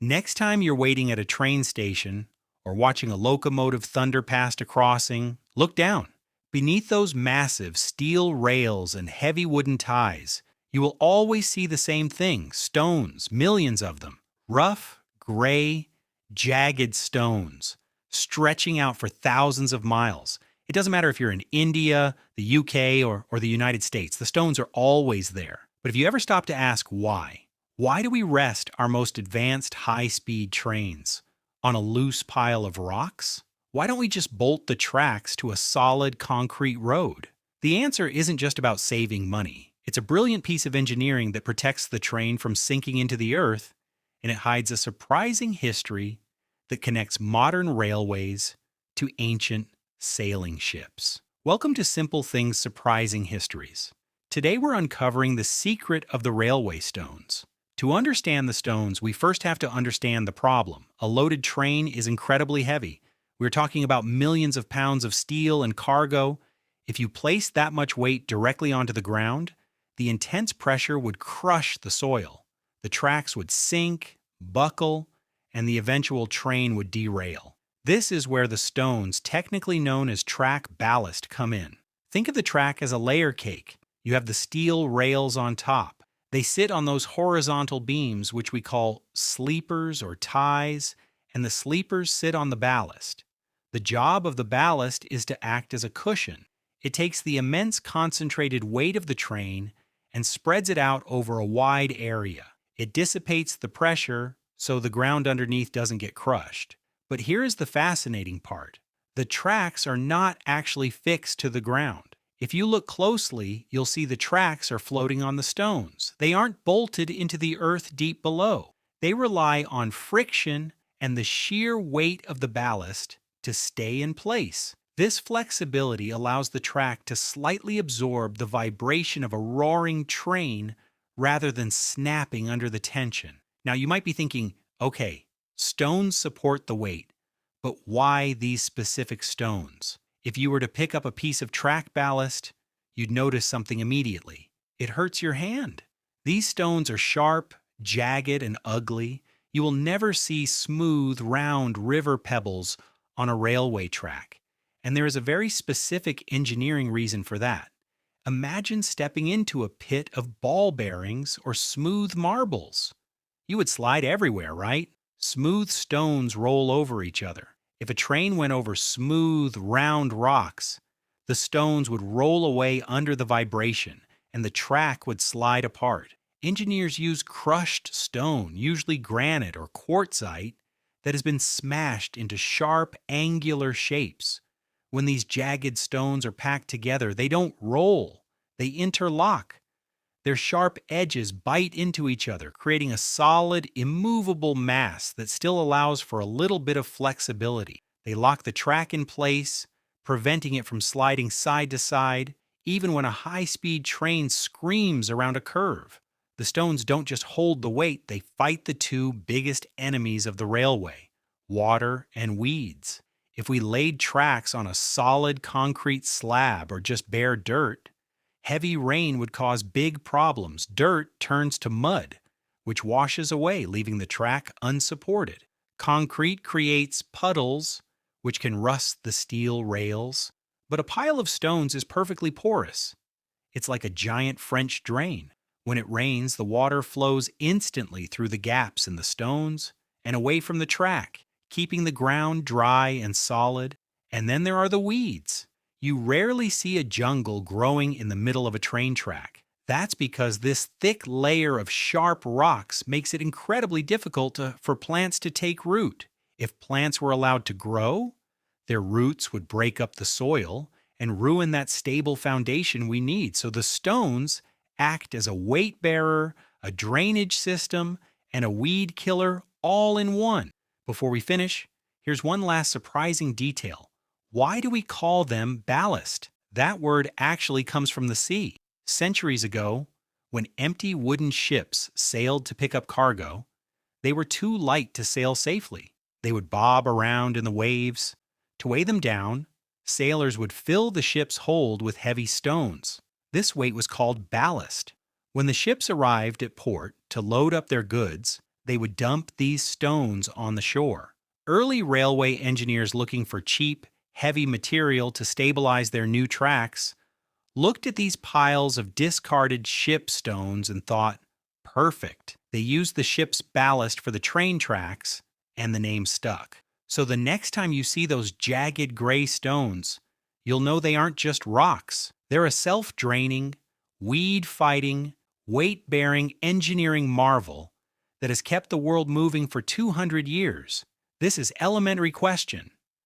Next time you're waiting at a train station or watching a locomotive thunder past a crossing, look down. Beneath those massive steel rails and heavy wooden ties, you will always see the same thing: stones, millions of them. Rough, gray, jagged stones, stretching out for thousands of miles. It doesn't matter if you're in India, the UK, or the United States, the stones are always there. But if you ever stop to ask why do we rest our most advanced high-speed trains on a loose pile of rocks? Why don't we just bolt the tracks to a solid concrete road? The answer isn't just about saving money. It's a brilliant piece of engineering that protects the train from sinking into the earth, and it hides a surprising history that connects modern railways to ancient sailing ships. Welcome to Simple Things Surprising Histories. Today we're uncovering the secret of the railway stones. To understand the stones, we first have to understand the problem. A loaded train is incredibly heavy. We're talking about millions of pounds of steel and cargo. If you place that much weight directly onto the ground, the intense pressure would crush the soil. The tracks would sink, buckle, and the eventual train would derail. This is where the stones, technically known as track ballast, come in. Think of the track as a layer cake. You have the steel rails on top. They sit on those horizontal beams, which we call sleepers or ties, and the sleepers sit on the ballast. The job of the ballast is to act as a cushion. It takes the immense concentrated weight of the train and spreads it out over a wide area. It dissipates the pressure so the ground underneath doesn't get crushed. But here is the fascinating part. The tracks are not actually fixed to the ground. If you look closely, you'll see the tracks are floating on the stones. They aren't bolted into the earth deep below. They rely on friction and the sheer weight of the ballast to stay in place. This flexibility allows the track to slightly absorb the vibration of a roaring train rather than snapping under the tension. Now you might be thinking, okay, stones support the weight, but why these specific stones? If you were to pick up a piece of track ballast, you'd notice something immediately. It hurts your hand. These stones are sharp, jagged, and ugly. You will never see smooth, round river pebbles on a railway track. And there is a very specific engineering reason for that. Imagine stepping into a pit of ball bearings or smooth marbles. You would slide everywhere, right? Smooth stones roll over each other. If a train went over smooth, round rocks, the stones would roll away under the vibration, and the track would slide apart. Engineers use crushed stone, usually granite or quartzite, that has been smashed into sharp, angular shapes. When these jagged stones are packed together, they don't roll, they interlock. Their sharp edges bite into each other, creating a solid, immovable mass that still allows for a little bit of flexibility. They lock the track in place, preventing it from sliding side to side, even when a high-speed train screams around a curve. The stones don't just hold the weight, they fight the two biggest enemies of the railway: water and weeds. If we laid tracks on a solid concrete slab or just bare dirt, heavy rain would cause big problems. Dirt turns to mud, which washes away, leaving the track unsupported. Concrete creates puddles, which can rust the steel rails. But a pile of stones is perfectly porous. It's like a giant French drain. When it rains, the water flows instantly through the gaps in the stones and away from the track, keeping the ground dry and solid. And then there are the weeds. You rarely see a jungle growing in the middle of a train track. That's because this thick layer of sharp rocks makes it incredibly difficult for plants to take root. If plants were allowed to grow, their roots would break up the soil and ruin that stable foundation we need. So the stones act as a weight bearer, a drainage system, and a weed killer all in one. Before we finish, here's one last surprising detail. Why do we call them ballast? That word actually comes from the sea. Centuries ago, when empty wooden ships sailed to pick up cargo, they were too light to sail safely. They would bob around in the waves. To weigh them down, sailors would fill the ship's hold with heavy stones. This weight was called ballast. When the ships arrived at port to load up their goods, they would dump these stones on the shore. Early railway engineers looking for cheap, heavy material to stabilize their new tracks looked at these piles of discarded ship stones and thought, perfect. They used the ship's ballast for the train tracks, and the name stuck. So the next time you see those jagged gray stones, you'll know they aren't just rocks. They're a self-draining, weed-fighting, weight-bearing engineering marvel that has kept the world moving for 200 years. This is Elementary Question.